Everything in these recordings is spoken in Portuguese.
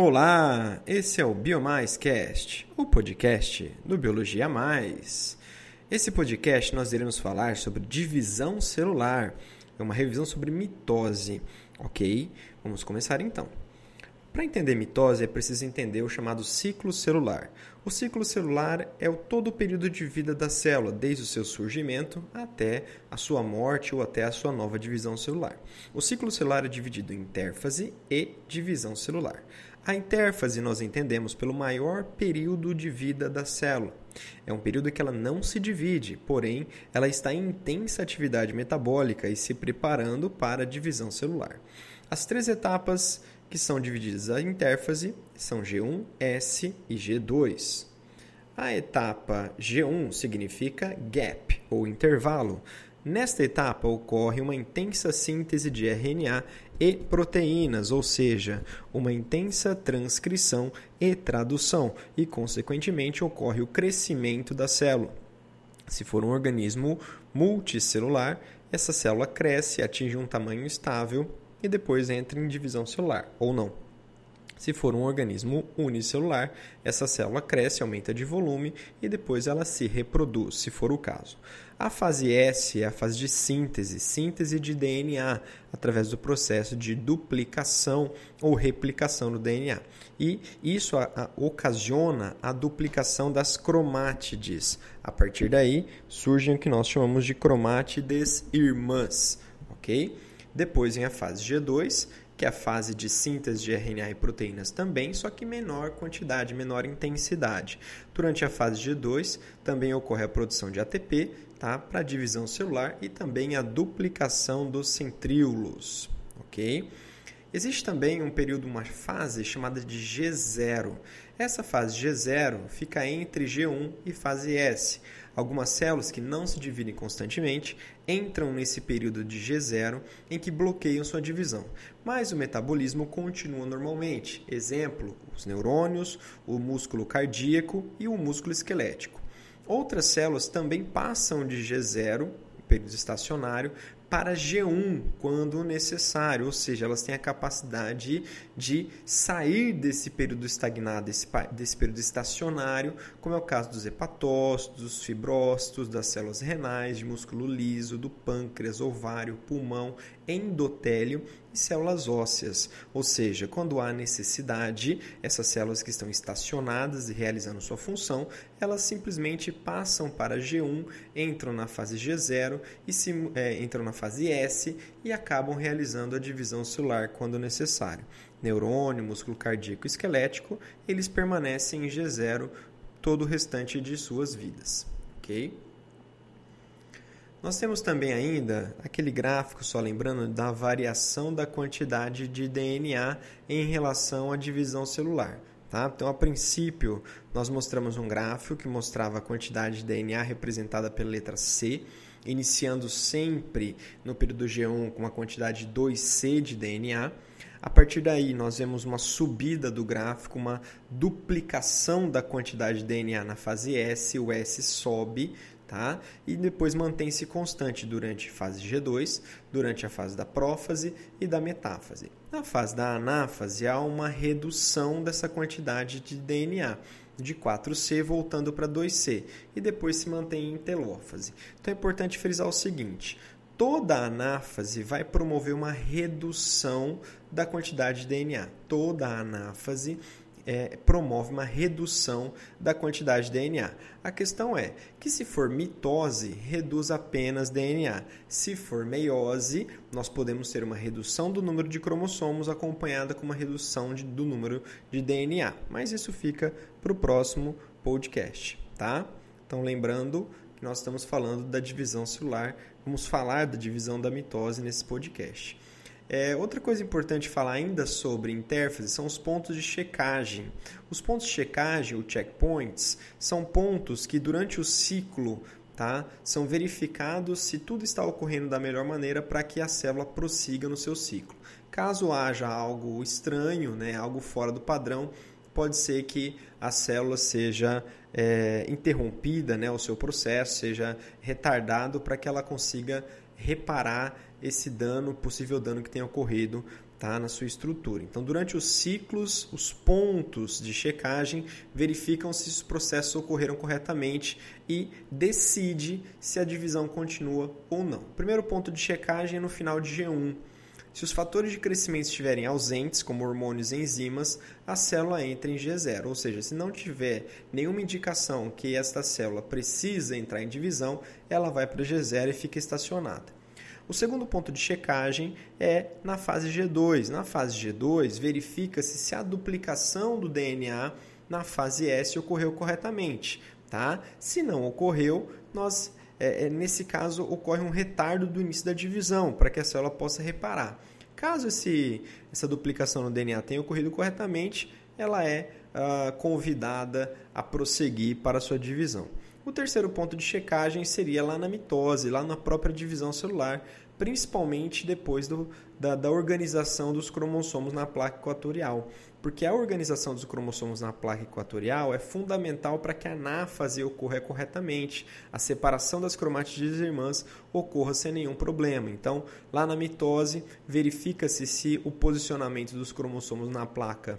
Olá, esse é o BioMaisCast, o podcast do Biologia Mais. Esse podcast nós iremos falar sobre divisão celular, é uma revisão sobre mitose, ok? Vamos começar então. Para entender mitose é preciso entender o chamado ciclo celular. O ciclo celular é todo o período de vida da célula, desde o seu surgimento até a sua morte ou até a sua nova divisão celular. O ciclo celular é dividido em intérfase e divisão celular. A intérfase nós entendemos pelo maior período de vida da célula. É um período que ela não se divide, porém ela está em intensa atividade metabólica e se preparando para a divisão celular. As três etapas que são divididas a intérfase são G1, S e G2. A etapa G1 significa gap, ou intervalo. Nesta etapa ocorre uma intensa síntese de RNA e proteínas, ou seja, uma intensa transcrição e tradução, e, consequentemente, ocorre o crescimento da célula. Se for um organismo multicelular, essa célula cresce, atinge um tamanho estável e depois entra em divisão celular, ou não. Se for um organismo unicelular, essa célula cresce, aumenta de volume e depois ela se reproduz, se for o caso. A fase S é a fase de síntese de DNA, através do processo de duplicação ou replicação do DNA. E isso ocasiona a duplicação das cromátides. A partir daí, surgem o que nós chamamos de cromátides irmãs, ok? Depois vem a fase G2, que é a fase de síntese de RNA e proteínas também, só que menor quantidade, menor intensidade. Durante a fase G2, também ocorre a produção de ATP, tá, para a divisão celular e também a duplicação dos centríolos, ok? Existe também uma fase chamada de G0. Essa fase G0 fica entre G1 e fase S. Algumas células que não se dividem constantemente entram nesse período de G0 em que bloqueiam sua divisão, mas o metabolismo continua normalmente. Exemplo, os neurônios, o músculo cardíaco e o músculo esquelético. Outras células também passam de G0, período estacionário, para G1 quando necessário, ou seja, elas têm a capacidade de sair desse período estagnado, desse período estacionário, como é o caso dos hepatócitos, dos fibrócitos, das células renais, de músculo liso, do pâncreas, ovário, pulmão, endotélio e células ósseas. Ou seja, quando há necessidade, essas células que estão estacionadas e realizando sua função, elas simplesmente passam para G1, entram na fase G0 e entram na fase S e acabam realizando a divisão celular quando necessário. Neurônio, músculo cardíaco e esquelético, eles permanecem em G0 todo o restante de suas vidas, ok? Nós temos também ainda aquele gráfico, só lembrando, da variação da quantidade de DNA em relação à divisão celular. Tá? Então, a princípio, nós mostramos um gráfico que mostrava a quantidade de DNA representada pela letra C, iniciando sempre no período G1 com uma quantidade de 2C de DNA. A partir daí, nós vemos uma subida do gráfico, uma duplicação da quantidade de DNA na fase S, o S sobe, tá? E depois mantém-se constante durante a fase G2, durante a fase da prófase e da metáfase. Na fase da anáfase, há uma redução dessa quantidade de DNA, de 4C voltando para 2C, e depois se mantém em telófase. Então é importante frisar o seguinte: toda anáfase vai promover uma redução da quantidade de DNA. Toda anáfase promove uma redução da quantidade de DNA. A questão é que se for mitose, reduz apenas DNA. Se for meiose, nós podemos ter uma redução do número de cromossomos acompanhada com uma redução do número de DNA. Mas isso fica para o próximo podcast, tá? Então, lembrando que nós estamos falando da divisão celular, vamos falar da divisão da mitose nesse podcast. Outra coisa importante falar ainda sobre intérfase são os pontos de checagem. Os pontos de checagem, ou checkpoints, são pontos que durante o ciclo, tá, são verificados se tudo está ocorrendo da melhor maneira para que a célula prossiga no seu ciclo. Caso haja algo estranho, né, algo fora do padrão, pode ser que a célula seja interrompida, né, o seu processo seja retardado para que ela consiga reparar esse dano, possível dano que tenha ocorrido, tá, na sua estrutura. Então, durante os ciclos, os pontos de checagem verificam se os processos ocorreram corretamente e decide se a divisão continua ou não. O primeiro ponto de checagem é no final de G1. Se os fatores de crescimento estiverem ausentes, como hormônios e enzimas, a célula entra em G0, ou seja, se não tiver nenhuma indicação que esta célula precisa entrar em divisão, ela vai para G0 e fica estacionada. O segundo ponto de checagem é na fase G2. Na fase G2, verifica-se se a duplicação do DNA na fase S ocorreu corretamente. Tá? Se não ocorreu, nesse caso, ocorre um retardo do início da divisão, para que a célula possa reparar. Caso essa duplicação no DNA tenha ocorrido corretamente, ela é convidada a prosseguir para a sua divisão. O terceiro ponto de checagem seria lá na mitose, lá na própria divisão celular, principalmente depois da organização dos cromossomos na placa equatorial. Porque a organização dos cromossomos na placa equatorial é fundamental para que a anáfase ocorra corretamente, a separação das cromátides irmãs ocorra sem nenhum problema. Então, lá na mitose, verifica-se se o posicionamento dos cromossomos na placa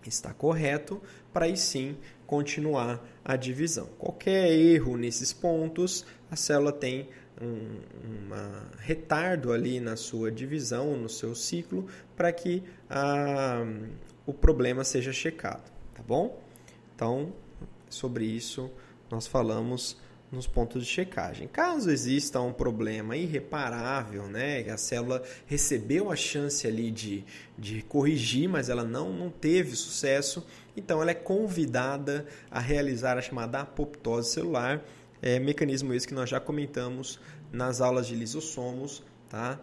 está correto, para aí sim continuar a divisão. Qualquer erro nesses pontos, a célula tem um retardo ali na sua divisão, no seu ciclo, para que o problema seja checado, tá bom? Então, sobre isso nós falamos nos pontos de checagem. Caso exista um problema irreparável, né, a célula recebeu a chance ali de corrigir, mas ela não teve sucesso, então ela é convidada a realizar a chamada apoptose celular, mecanismo esse que nós já comentamos nas aulas de lisossomos, tá?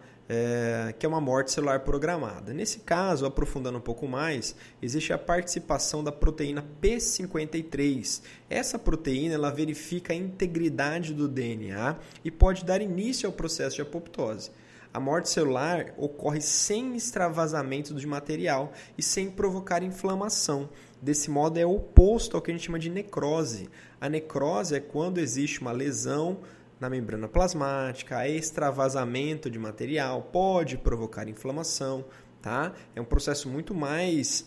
Que é uma morte celular programada. Nesse caso, aprofundando um pouco mais, existe a participação da proteína P53. Essa proteína ela verifica a integridade do DNA e pode dar início ao processo de apoptose. A morte celular ocorre sem extravasamento de material e sem provocar inflamação. Desse modo, é oposto ao que a gente chama de necrose. A necrose é quando existe uma lesão na membrana plasmática, extravasamento de material, pode provocar inflamação, tá? É um processo muito mais,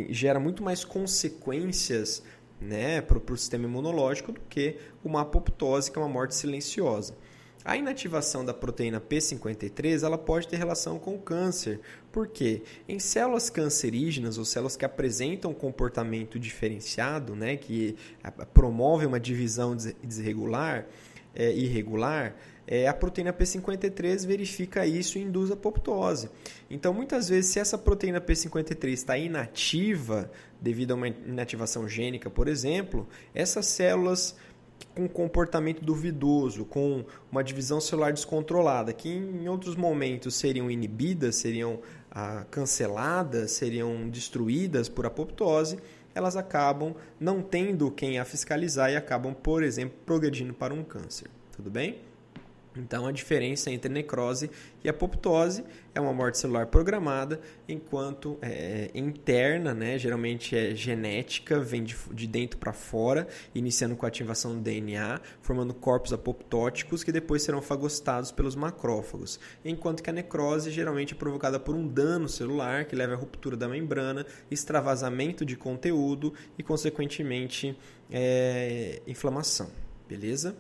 gera muito mais consequências, né, para o sistema imunológico do que uma apoptose, que é uma morte silenciosa. A inativação da proteína P53 ela pode ter relação com o câncer. Por quê? Em células cancerígenas ou células que apresentam comportamento diferenciado, né, que promovem uma divisão irregular, a proteína P53 verifica isso e induz a apoptose. Então, muitas vezes, se essa proteína P53 está inativa, devido a uma inativação gênica, por exemplo, essas células com comportamento duvidoso, com uma divisão celular descontrolada, que em outros momentos seriam inibidas, seriam canceladas, seriam destruídas por apoptose, elas acabam não tendo quem a fiscalizar e acabam, por exemplo, progredindo para um câncer. Tudo bem? Então, a diferença entre necrose e apoptose é uma morte celular programada, enquanto interna, né, geralmente é genética, vem de dentro para fora, iniciando com a ativação do DNA, formando corpos apoptóticos que depois serão fagocitados pelos macrófagos. Enquanto que a necrose geralmente é provocada por um dano celular que leva à ruptura da membrana, extravasamento de conteúdo e, consequentemente, inflamação. Beleza?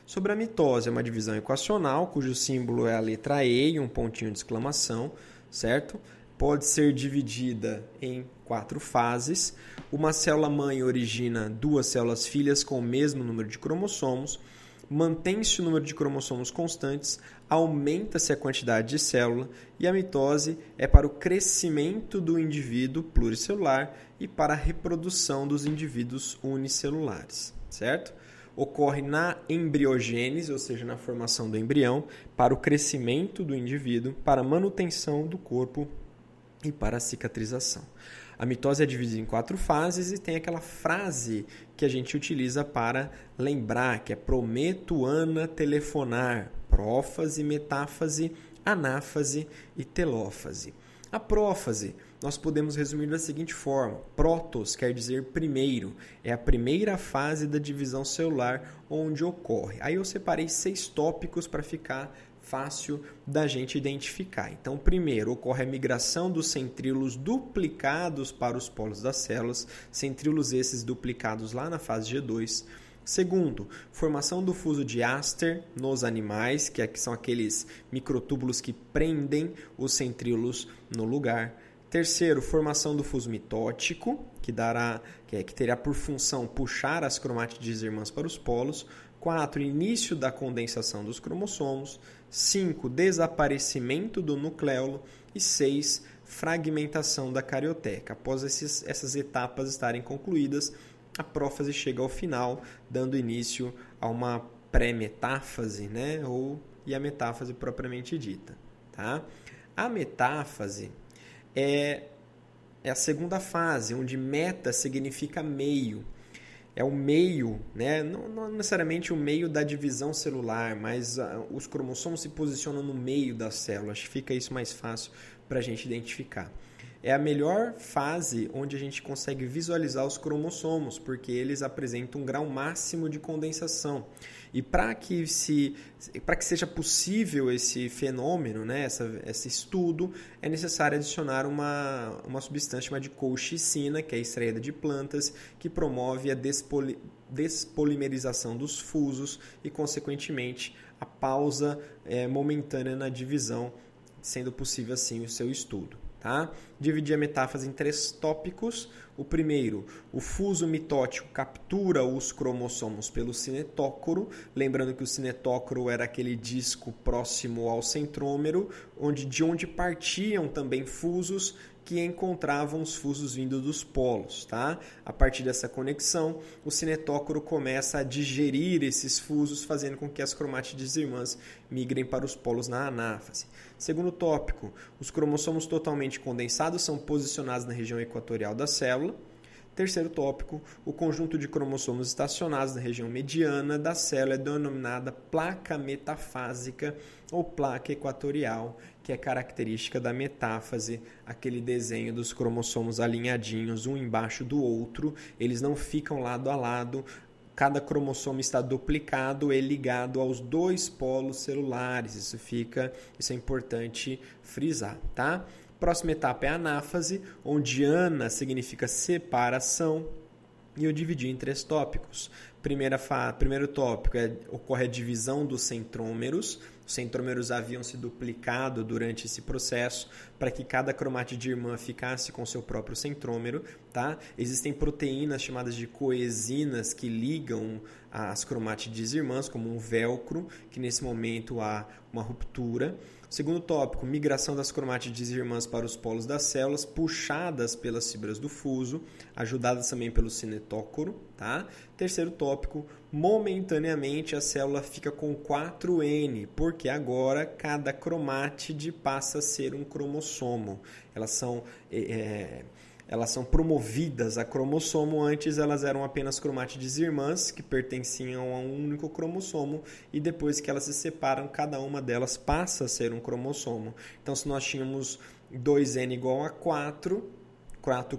Sobre a mitose, é uma divisão equacional, cujo símbolo é a letra E e um pontinho de exclamação, certo? Pode ser dividida em 4 fases. Uma célula-mãe origina 2 células filhas com o mesmo número de cromossomos, mantém-se o número de cromossomos constantes, aumenta-se a quantidade de célula e a mitose é para o crescimento do indivíduo pluricelular e para a reprodução dos indivíduos unicelulares, certo? Ocorre na embriogênese, ou seja, na formação do embrião, para o crescimento do indivíduo, para a manutenção do corpo e para a cicatrização. A mitose é dividida em 4 fases e tem aquela frase que a gente utiliza para lembrar, que é prometo, ana, telefonar, prófase, metáfase, anáfase e telófase. A prófase, nós podemos resumir da seguinte forma: protos quer dizer primeiro, é a primeira fase da divisão celular onde ocorre. Aí eu separei 6 tópicos para ficar fácil da gente identificar. Então, primeiro, ocorre a migração dos centríolos duplicados para os polos das células, centríolos esses duplicados lá na fase G2. Segundo, formação do fuso de Aster nos animais, que são aqueles microtúbulos que prendem os centríolos no lugar. Terceiro, formação do fuso mitótico, que terá por função puxar as cromátides irmãs para os polos. 4. Início da condensação dos cromossomos. 5. Desaparecimento do nucleolo. E 6. Fragmentação da carioteca. Após essas etapas estarem concluídas, a prófase chega ao final, dando início a uma pré-metáfase, né? E a metáfase propriamente dita. Tá? A metáfase é a segunda fase, onde meta significa meio. É o meio, né? Não necessariamente o meio da divisão celular, mas os cromossomos se posicionam no meio da célula. Acho que fica isso mais fácil para a gente identificar. É a melhor fase onde a gente consegue visualizar os cromossomos, porque eles apresentam um grau máximo de condensação. E para que seja possível esse fenômeno, né, esse estudo, é necessário adicionar uma substância chamada de colchicina, que é extraída de plantas, que promove a despolimerização dos fusos e, consequentemente, a pausa momentânea na divisão, sendo possível assim o seu estudo. Tá? Dividi a metáfase em 3 tópicos. O primeiro, o fuso mitótico captura os cromossomos pelo cinetócoro. Lembrando que o cinetócoro era aquele disco próximo ao centrômero, de onde partiam também fusos que encontravam os fusos vindo dos polos. Tá? A partir dessa conexão, o cinetócoro começa a digerir esses fusos, fazendo com que as cromátides irmãs migrem para os polos na anáfase. Segundo tópico, os cromossomos totalmente condensados são posicionados na região equatorial da célula. Terceiro tópico, o conjunto de cromossomos estacionados na região mediana da célula é denominada placa metafásica ou placa equatorial, que é característica da metáfase, aquele desenho dos cromossomos alinhadinhos, um embaixo do outro, eles não ficam lado a lado. Cada cromossomo está duplicado e ligado aos 2 polos celulares. Isso é importante frisar, tá? Próxima etapa é a anáfase, onde ana significa separação, e eu dividi em 3 tópicos. Primeiro tópico ocorre a divisão dos centrômeros. Os centrômeros haviam se duplicado durante esse processo para que cada cromátide irmã ficasse com seu próprio centrômero. Tá? Existem proteínas chamadas de coesinas que ligam as cromátides irmãs, como um velcro, que nesse momento há uma ruptura. Segundo tópico, migração das cromátides irmãs para os polos das células, puxadas pelas fibras do fuso, ajudadas também pelo cinetócoro. Tá? Terceiro tópico, momentaneamente a célula fica com 4N, porque agora cada cromátide passa a ser um cromossomo. Elas são promovidas a cromossomo. Antes elas eram apenas cromátides irmãs, que pertenciam a um único cromossomo, e depois que elas se separam, cada uma delas passa a ser um cromossomo. Então, se nós tínhamos 2N igual a 4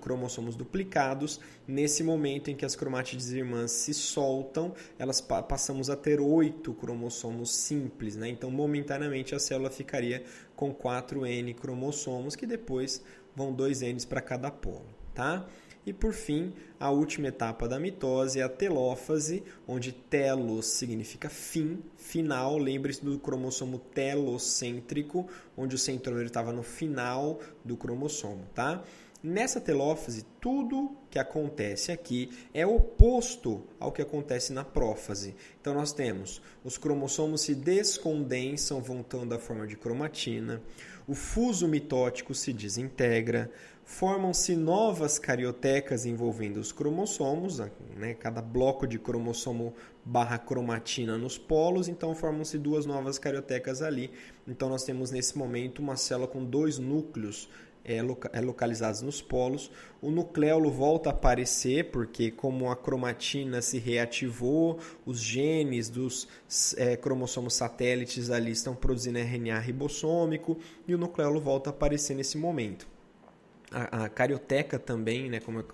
cromossomos duplicados, nesse momento em que as cromátides irmãs se soltam, passamos a ter 8 cromossomos simples, né? Então, momentaneamente, a célula ficaria com 4N cromossomos, que depois vão 2Ns para cada polo. Tá? E, por fim, a última etapa da mitose é a telófase, onde telos significa fim, final. Lembre-se do cromossomo telocêntrico, onde o centrômero estava no final do cromossomo. Tá? Nessa telófase, tudo que acontece aqui é oposto ao que acontece na prófase. Então, nós temos os cromossomos se descondensam, voltando à forma de cromatina, o fuso mitótico se desintegra, formam-se novas cariotecas envolvendo os cromossomos, né? Cada bloco de cromossomo barra cromatina nos polos, então formam-se 2 novas cariotecas ali. Então, nós temos nesse momento uma célula com 2 núcleos localizados nos polos. O nucleolo volta a aparecer, porque como a cromatina se reativou, os genes dos cromossomos satélites ali estão produzindo RNA ribossômico e o nucleolo volta a aparecer nesse momento. A carioteca também, né, como eu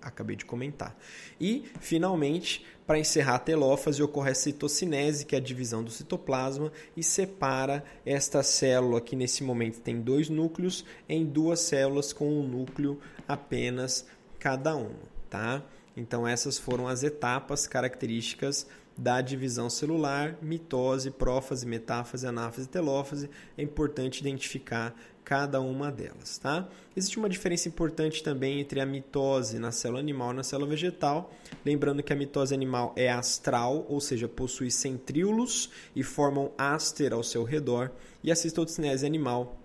acabei de comentar. E, finalmente, para encerrar a telófase, ocorre a citocinese, que é a divisão do citoplasma, e separa esta célula, que nesse momento tem 2 núcleos, em 2 células com um núcleo apenas cada uma. Tá? Então, essas foram as etapas características da divisão celular: mitose, prófase, metáfase, anáfase e telófase. É importante identificar cada uma delas, tá? Existe uma diferença importante também entre a mitose na célula animal e na célula vegetal. Lembrando que a mitose animal é astral, ou seja, possui centríolos e formam áster ao seu redor. E a citocinese animal,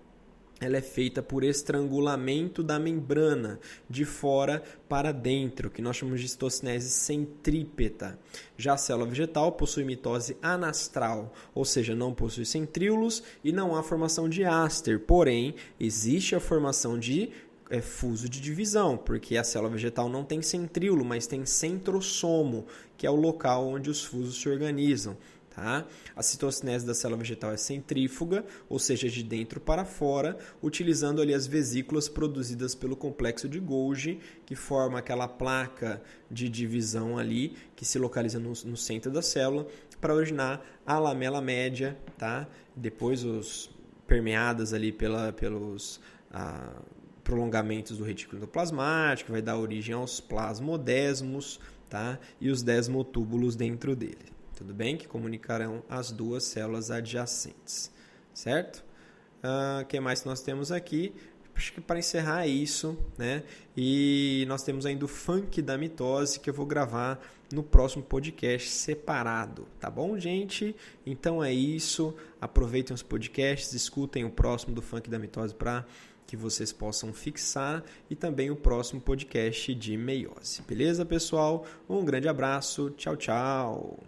ela é feita por estrangulamento da membrana de fora para dentro, que nós chamamos de citocinese centrípeta. Já a célula vegetal possui mitose anastral, ou seja, não possui centríolos e não há formação de áster, porém, existe a formação de fuso de divisão, porque a célula vegetal não tem centríolo, mas tem centrosomo, que é o local onde os fusos se organizam. Tá? A citocinese da célula vegetal é centrífuga, ou seja, de dentro para fora, utilizando ali as vesículas produzidas pelo complexo de Golgi, que forma aquela placa de divisão ali, que se localiza no centro da célula, para originar a lamela média, tá? Depois os permeadas ali pelos prolongamentos do retículo endoplasmático, vai dar origem aos plasmodesmos, tá? E os desmotúbulos dentro dele. Tudo bem? Que comunicarão as 2 células adjacentes, certo? O que mais nós temos aqui? Acho que para encerrar é isso, né? E nós temos ainda o funk da mitose, que eu vou gravar no próximo podcast separado, tá bom, gente? Então é isso. Aproveitem os podcasts, escutem o próximo do funk da mitose para que vocês possam fixar, e também o próximo podcast de meiose. Beleza, pessoal? Um grande abraço. Tchau, tchau.